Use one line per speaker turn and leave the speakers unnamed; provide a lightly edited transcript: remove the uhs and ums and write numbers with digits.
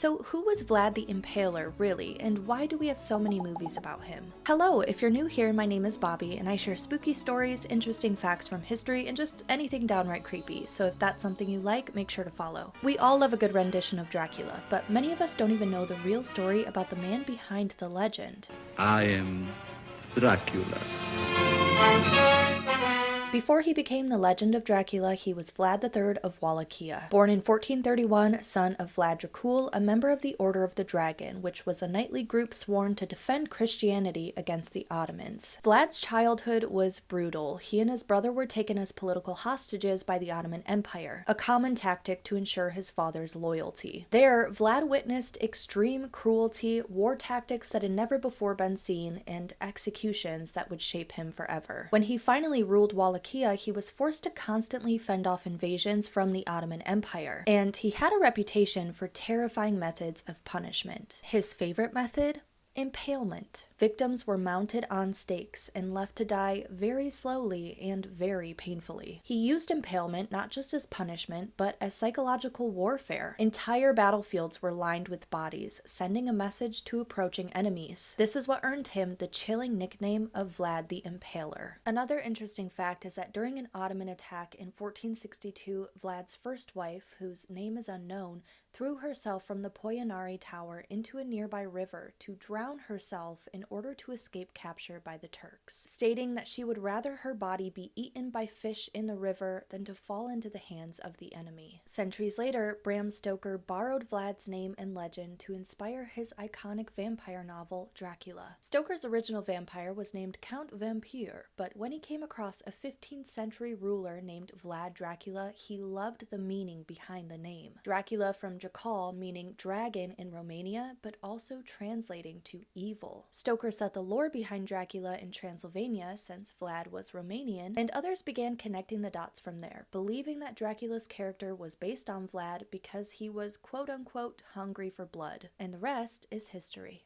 So who was Vlad the Impaler, really, and why do we have so many movies about him? Hello, if you're new here, my name is Bobby, and I share spooky stories, interesting facts from history, and just anything downright creepy, so if that's something you like, make sure to follow. We all love a good rendition of Dracula, but many of us don't even know the real story about the man behind the legend.
I am Dracula.
Before he became the legend of Dracula, he was Vlad III of Wallachia. Born in 1431, son of Vlad Dracul, a member of the Order of the Dragon, which was a knightly group sworn to defend Christianity against the Ottomans. Vlad's childhood was brutal. He and his brother were taken as political hostages by the Ottoman Empire, a common tactic to ensure his father's loyalty. There, Vlad witnessed extreme cruelty, war tactics that had never before been seen, and executions that would shape him forever. When he finally ruled Wallachia, he was forced to constantly fend off invasions from the Ottoman Empire, and he had a reputation for terrifying methods of punishment. His favorite method? Impalement. Victims were mounted on stakes and left to die very slowly and very painfully. He used impalement not just as punishment, but as psychological warfare. Entire battlefields were lined with bodies, sending a message to approaching enemies. This is what earned him the chilling nickname of Vlad the Impaler. Another interesting fact is that during an Ottoman attack in 1462, Vlad's first wife, whose name is unknown, threw herself from the Poyanari Tower into a nearby river to drown herself in order to escape capture by the Turks, stating that she would rather her body be eaten by fish in the river than to fall into the hands of the enemy. Centuries later, Bram Stoker borrowed Vlad's name and legend to inspire his iconic vampire novel, Dracula. Stoker's original vampire was named Count Vampire, but when he came across a 15th century ruler named Vlad Dracula, he loved the meaning behind the name. Dracula from Dracal, meaning dragon in Romania, but also translating to evil. Stoker set the lore behind Dracula in Transylvania, since Vlad was Romanian, and others began connecting the dots from there, believing that Dracula's character was based on Vlad because he was quote-unquote hungry for blood. And the rest is history.